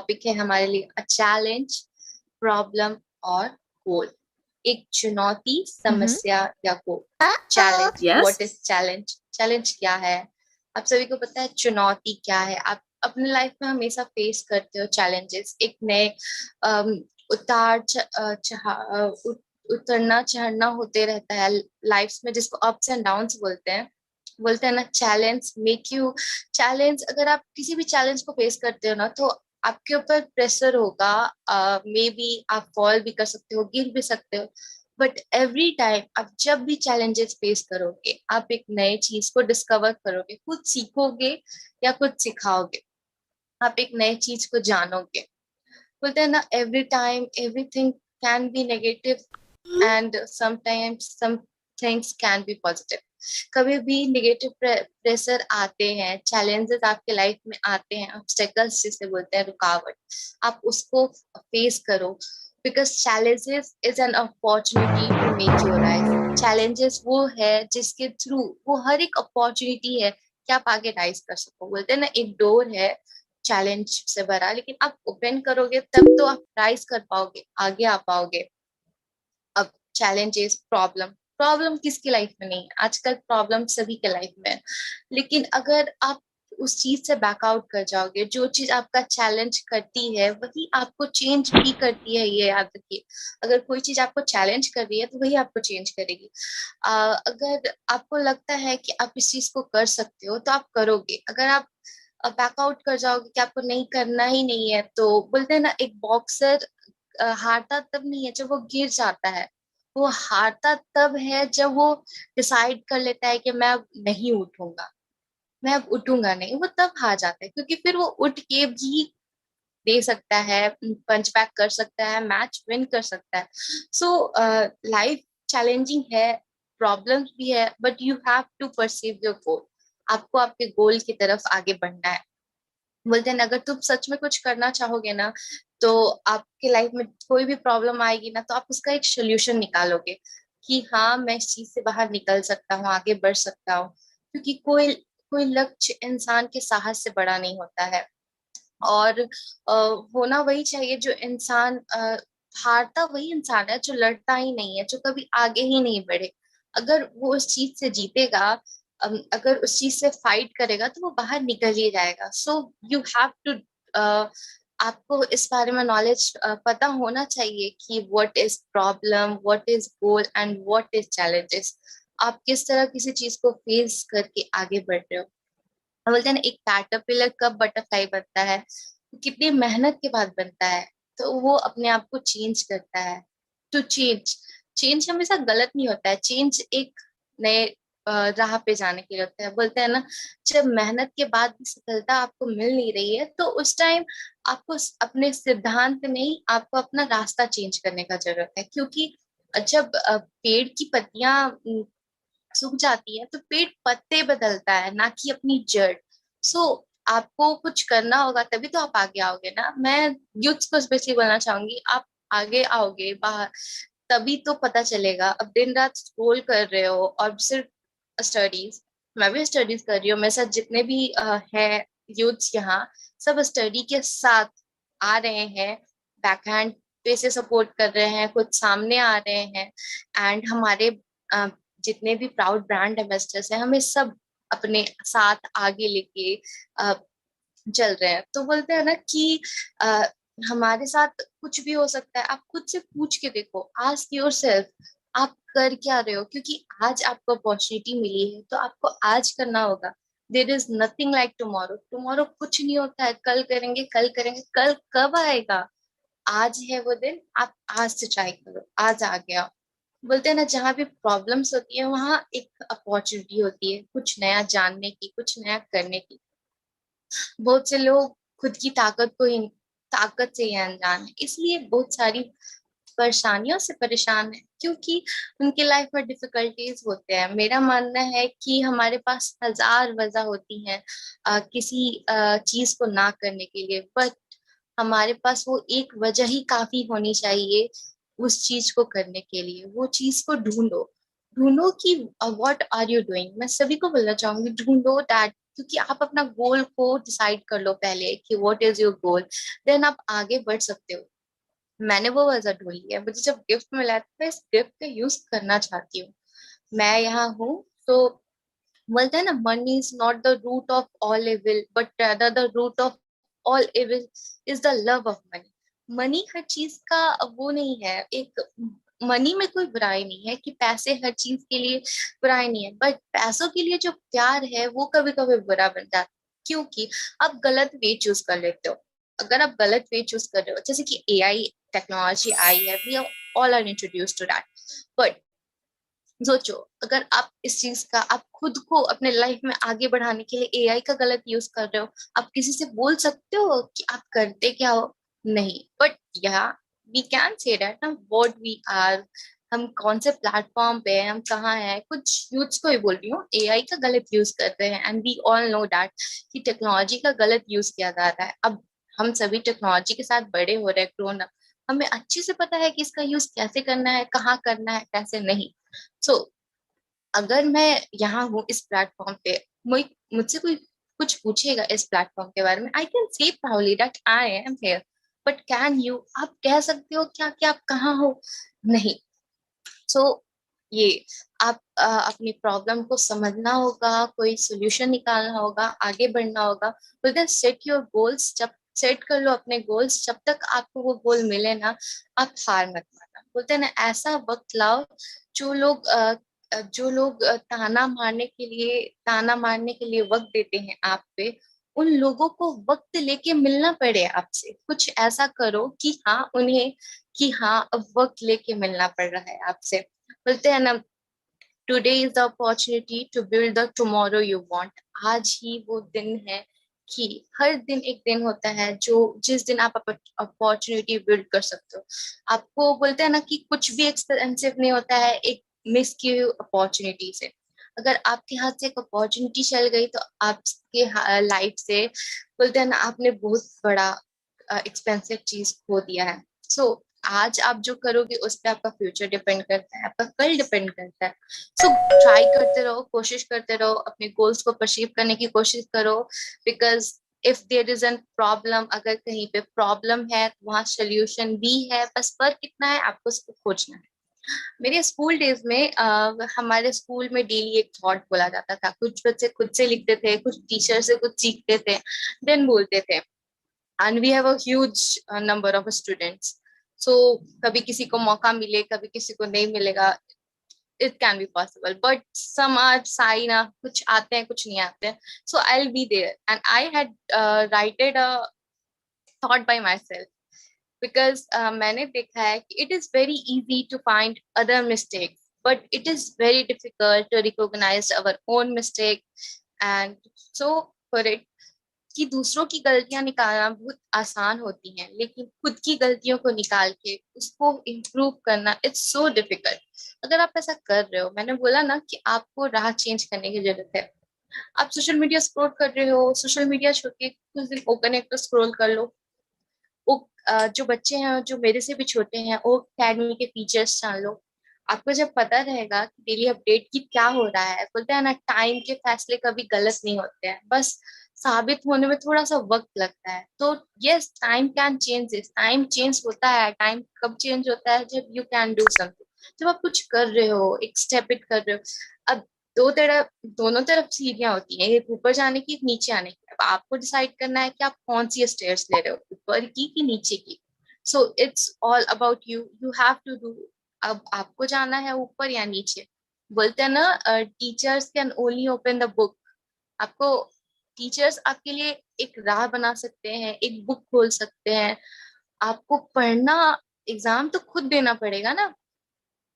Topic है हमारे लिए अ चैलेंज, प्रॉब्लम और गोल। एक चुनौती, Mm-hmm. समस्या या goal. Challenge, Yes. What is challenge? Challenge क्या है? आप सभी को पता है चुनौती क्या है। आप अपने लाइफ में हमेशा फेस करते हो चैलेंजेस, एक नए अम, उतार उतरना चढ़ना होते रहता है लाइफ में, जिसको अप्स एंड डाउन्स बोलते हैं ना। चैलेंज मेक यू चैलेंज, अगर आप किसी भी चैलेंज को फेस करते हो ना, तो आपके ऊपर प्रेशर होगा। मे बी आप फॉल भी कर सकते हो, गिर भी सकते हो, बट एवरी टाइम आप जब भी चैलेंजेस फेस करोगे, आप एक नए चीज को डिस्कवर करोगे, खुद सीखोगे या खुद सिखाओगे। आप एक नए चीज को जानोगे। बोलते हैं ना, every time everything can be negative and sometimes some things can be positive. कभी भी नेगेटिव प्रेशर आते हैं, चैलेंजेस आपके लाइफ में आते हैं, ऑब्स्टेकल्स जिसे बोलते हैं, रुकावट, आप उसको फेस करो। Because challenges is an opportunity to make your rise. Challenges वो है जिसके थ्रू, वो हर एक अपॉर्चुनिटी है कि आप आगे राइज कर सको। बोलते हैं ना, एक डोर है चैलेंज से भरा, लेकिन आप ओपन करोगे तब तो आप राइज कर पाओगे, आगे आ पाओगे। अब चैलेंजेस, प्रॉब्लम, प्रॉब्लम किसकी लाइफ में नहीं है? आजकल प्रॉब्लम सभी के लाइफ में है। लेकिन अगर आप उस चीज से बैकआउट कर जाओगे, जो चीज आपका चैलेंज करती है वही आपको चेंज भी करती है, ये याद रखिए। अगर कोई चीज आपको चैलेंज कर रही है तो वही आपको चेंज करेगी। अगर आपको लगता है कि आप इस चीज को कर सकते हो तो आप करोगे। अगर आप बैकआउट कर जाओगे कि आपको नहीं करना ही नहीं है, तो बोलते हैं ना, एक बॉक्सर हारता तब नहीं है जब वो गिर जाता है। वो हारता तब है जब वो डिसाइड कर लेता है कि मैं अब नहीं उठूंगा, मैं अब उठूंगा नहीं। वो तब हार जाता है, क्योंकि फिर वो उठ के भी दे सकता है, पंच बैक कर सकता है, मैच विन कर सकता है। सो लाइफ चैलेंजिंग है, प्रॉब्लम्स भी है, but you have to perceive your goal. आपको आपके गोल की तरफ आगे बढ़ना है। बोलते हैं ना, अगर तुम सच में कुछ करना चाहोगे ना, तो आपके लाइफ में कोई भी प्रॉब्लम आएगी ना, तो आप उसका एक सोल्यूशन निकालोगे कि हाँ, मैं इस चीज से बाहर निकल सकता हूँ, आगे बढ़ सकता हूँ। क्योंकि कोई कोई लक्ष्य इंसान के साहस से बड़ा नहीं होता है। और होना वही चाहिए जो इंसान हारता वही इंसान है जो लड़ता ही नहीं है, जो कभी आगे ही नहीं बढ़े। अगर वो उस चीज से जीतेगा, अगर उस चीज से फाइट करेगा, तो वो बाहर निकल ही जाएगा। सो यू हैव टू, आपको इस बारे में नॉलेज पता होना चाहिए कि what is problem, what is goal and what is challenges. आप किस तरह किसी चीज को फेस करके आगे बढ़ रहे हो। हम बोलते हैं ना, एक कैटरपिलर कब बटरफ्लाई बनता है, कितनी मेहनत के बाद बनता है। तो वो अपने आप को चेंज करता है। टू चेंज, चेंज हमेशा गलत नहीं होता है। चेंज एक नए राह पे जाने के लिए होता है। बोलते हैं ना, जब मेहनत के बाद भी सफलता आपको मिल नहीं रही है, तो उस टाइम आपको अपने सिद्धांत नहीं, आपको अपना रास्ता चेंज करने का जरूरत है। क्योंकि जब पेड़ की पत्तियां सूख जाती है, तो पेड़ पत्ते बदलता है, ना कि अपनी जड़। सो आपको कुछ करना होगा, तभी तो आप आगे आओगे ना। मैं यूथ को स्पेशली बोलना चाहूंगी, आप आगे आओगे बाहर, तभी तो पता चलेगा। अब दिन रात स्क्रॉल कर रहे हो और सिर्फ स्टडीज, मैं भी स्टडीज कर रही हूँ, मेरे साथ जितने भी है यूथ्स यहाँ, सब स्टडी के साथ आ रहे हैं, बैकहैंड पे से सपोर्ट कर रहे हैं, कुछ सामने आ रहे हैं। एंड हमारे अ, जितने भी प्राउड ब्रांड एम्बेसडर्स हैं, हमें सब अपने साथ आगे लेके अ, चल रहे हैं। तो बोलते हैं ना कि अ, हमारे साथ कुछ भी हो सकता है। आप खुद से पूछ के देखो, आस्क योरसेल्फ, आप कर क्या रहे हो? क्योंकि आज आपको अपॉर्चुनिटी मिली है, तो आपको आज करना होगा। There is nothing like tomorrow. Tomorrow कुछ नहीं होता है, कल करेंगे, कल करेंगे, कल कब आएगा? आज है वो दिन, आप आज से ट्राई करो, आज आ गया। बोलते हैं ना, जहाँ भी प्रॉब्लम्स होती है वहाँ एक अपॉर्चुनिटी होती है, कुछ नया जानने की, कुछ नया करने की। बहुत से लोग खुद की ताकत से ही अनजान है, इसलिए बहुत सारी परेशानियों से परेशान है, क्योंकि उनके लाइफ में डिफिकल्टीज होते हैं। मेरा मानना है कि हमारे पास हजार वजह होती हैं किसी चीज को ना करने के लिए, बट हमारे पास वो एक वजह ही काफी होनी चाहिए उस चीज को करने के लिए। वो चीज को ढूंढो, ढूंढो कि व्हाट आर यू डूइंग। मैं सभी को बोलना चाहूंगी, ढूंढो दैट क्योंकि आप अपना गोल को डिसाइड कर लो पहले कि what is your goal, then आप आगे बढ़ सकते हो। मैंने वो वजह ढूंढ लिया, मुझे जब गिफ्ट मिला है, तो मैं इस गिफ्ट का यूज करना चाहती हूँ। मैं यहाँ हूँ तो बोलते हैं ना, money is not the root of all evil but rather the root of all evil is the love of money. Money हर चीज का वो नहीं है, एक मनी में कोई बुराई नहीं है कि पैसे हर चीज के लिए बुराई नहीं है, बट पैसों के लिए जो प्यार है वो कभी कभी बुरा बन जाता है, क्योंकि आप गलत वे चूज कर लेते हो। अगर आप गलत वे चूज कर रहे हो, जैसे कि एआई टेक्नोलॉजी आई है, we all are introduce to that, but सोचो, अगर आप इस चीज का, आप खुद को अपने लाइफ में आगे बढ़ाने के लिए एआई का गलत यूज कर रहे हो, आप किसी से बोल सकते हो कि आप करते क्या हो? नहीं, बट या वी कैन से दैट ना व्हाट वी आर, हम कौन से प्लेटफॉर्म पे हैं, हम कहाँ हैं। कुछ यूथ्स को ही बोल रही हूँ, एआई का गलत यूज करते हैं, and we all know that कि टेक्नोलॉजी का गलत यूज किया जा रहा है। अब हम सभी टेक्नोलॉजी के साथ बड़े हो रहे हैं, ग्रोन अप, हमें अच्छे से पता है कि इसका यूज कैसे करना है, कहाँ करना है, कैसे नहीं। सो अगर मैं यहाँ हूँ इस प्लेटफॉर्म पे, मुझसे कोई कुछ पूछेगा इस प्लेटफॉर्म के बारे में, I can say proudly that I am here. But can you, आप कह सकते हो क्या कि आप कहाँ हो? नहीं। सो ये आप अपनी प्रॉब्लम को समझना होगा, कोई सोल्यूशन निकालना होगा, आगे बढ़ना होगा। बोलते हैं सेट योर गोल्स, जब सेट कर लो अपने गोल्स, जब तक आपको वो गोल मिले ना, आप हार मत मानना। बोलते हैं ना, ऐसा वक्त लाओ जो लोग ताना मारने के लिए वक्त देते हैं आप पे, उन लोगों को वक्त लेके मिलना पड़े आपसे। कुछ ऐसा करो कि हाँ उन्हें, कि हाँ अब वक्त लेके मिलना पड़ रहा है आपसे। बोलते हैं ना, today is the opportunity to build the tomorrow you want. आज ही वो दिन है कि हर दिन एक दिन होता है जो जिस दिन आप अपॉर्चुनिटी बिल्ड कर सकते हो। आपको बोलते हैं ना कि कुछ भी एक्सपेंसिव नहीं होता है एक मिस की हुई अपॉर्चुनिटी से। अगर आपके हाथ से एक अपॉर्चुनिटी चल गई तो आपके लाइफ से, बोलते हैं ना, आपने बहुत बड़ा एक्सपेंसिव चीज खो दिया है। सो आज आप जो करोगे उस पर आपका फ्यूचर डिपेंड करता है, आपका कल डिपेंड करता है। सो ट्राई करते रहो, कोशिश करते रहो, अपने गोल्स को परसीव करने की कोशिश करो। Because if there is an problem, अगर कहीं पे प्रॉब्लम है तो वहाँ सोल्यूशन भी है, बस फर्क कितना है, आपको उसको खोजना है। मेरे स्कूल डेज में हमारे स्कूल में डेली एक थॉट बोला जाता था। कुछ बच्चे खुद से लिखते थे, कुछ टीचर से कुछ सीखते थे, देन बोलते थे। And we have a huge number of students. So कभी किसी को मौका मिले, कभी किसी को नहीं मिलेगा, it can be possible, but some are साई ना, कुछ आते हैं कुछ नहीं आते हैं। So I will be there and I had writed a thought by myself, because मैंने देखा है कि it is very easy to find other mistakes, but it is very difficult to recognise our own mistake. And so for it, कि दूसरों की गलतियां निकालना बहुत आसान होती हैं, लेकिन खुद की गलतियों को निकाल के उसको इम्प्रूव करना इट्स सो डिफिकल्ट। अगर आप ऐसा कर रहे हो, मैंने बोला ना कि आपको राह चेंज करने की जरूरत है। आप सोशल मीडिया स्क्रॉल कर रहे हो, सोशल मीडिया छोड़ के कुछ दिन ओपन एक तो स्क्रॉल कर लो। वो जो बच्चे हैं जो मेरे से भी छोटे हैं, वो अकेडमी के फीचर्स जान लो। आपको जब पता रहेगा कि डेली अपडेट की क्या हो रहा है, बोलते हैं ना, टाइम के फैसले कभी गलत नहीं होते हैं, बस साबित होने में थोड़ा सा वक्त लगता है। तो yes, time can change this, time change होता है। टाइम कब चेंज होता है? जब यू कैन डू समथिंग, जब आप कुछ कर रहे हो, एक स्टेप इट कर रहे हो। अब दोनों तरफ सीढ़ियां होती हैं, एक ऊपर जाने की, एक नीचे आने की। अब आपको डिसाइड करना है कि आप कौन सी स्टेयर्स ले रहे हो, ऊपर की कि नीचे की। So it's all about you, you have to do. अब आपको जाना है ऊपर या नीचे। बोलते हैं ना, teachers can only open the book. आपको टीचर्स आपके लिए एक राह बना सकते हैं, एक बुक खोल सकते हैं। आपको पढ़ना, एग्जाम तो खुद देना पड़ेगा ना,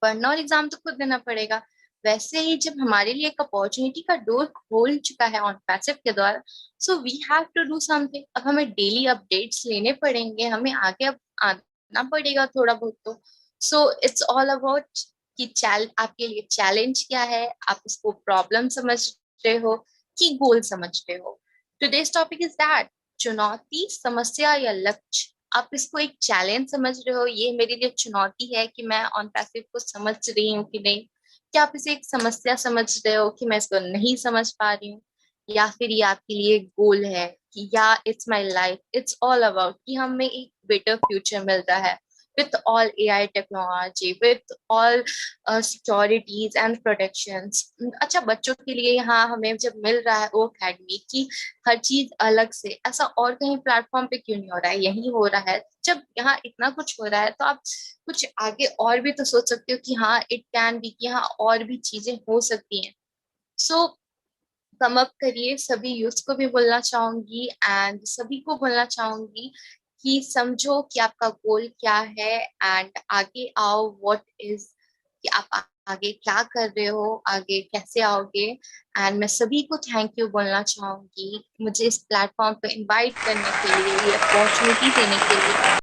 पढ़ना और एग्जाम तो खुद देना पड़ेगा। वैसे ही जब हमारे लिए एक अपॉर्चुनिटी का डोर खोल चुका है ऑन पैसिव के द्वारा, so we have to do something. अब हमें डेली अपडेट्स लेने पड़ेंगे, हमें आगे अब आना पड़ेगा थोड़ा बहुत तो। सो इट्स ऑल अबाउट कि आपके लिए चैलेंज क्या है, आप उसको प्रॉब्लम समझ रहे हो कि गोल समझ रहे हो। टुडेस टॉपिक इज दैट, चुनौती, समस्या या लक्ष्य। आप इसको एक चैलेंज समझ रहे हो, ये मेरे लिए चुनौती है कि मैं ऑन पैसिव को समझ रही हूँ कि नहीं। क्या आप इसे एक समस्या समझ रहे हो कि मैं इसको नहीं समझ पा रही हूँ? या फिर ये आपके लिए गोल है कि या it's my life, it's all about कि हमें एक बेटर फ्यूचर मिलता है with all AI technology, with all securities and protections. अच्छा, बच्चों के लिए यहाँ हमें जब मिल रहा है वो अकेडमी की हर चीज अलग से, ऐसा और कहीं प्लेटफॉर्म पे क्यों नहीं हो रहा है, यही हो रहा है। जब यहाँ इतना कुछ हो रहा है तो आप कुछ आगे और भी तो सोच सकते हो कि हाँ इट कैन बी, कि हाँ और भी चीजें हो सकती हैं। सो कम अप करिए, सभी यूथ को भी बोलना चाहूंगी एंड सभी को बोलना चाहूंगी कि समझो कि आपका गोल क्या है एंड आगे आओ। व्हाट इज कि आप आगे क्या कर रहे हो, आगे कैसे आओगे। एंड मैं सभी को थैंक यू बोलना चाहूंगी मुझे इस प्लेटफॉर्म पे इनवाइट करने के लिए, ये अपॉर्चुनिटी देने के लिए।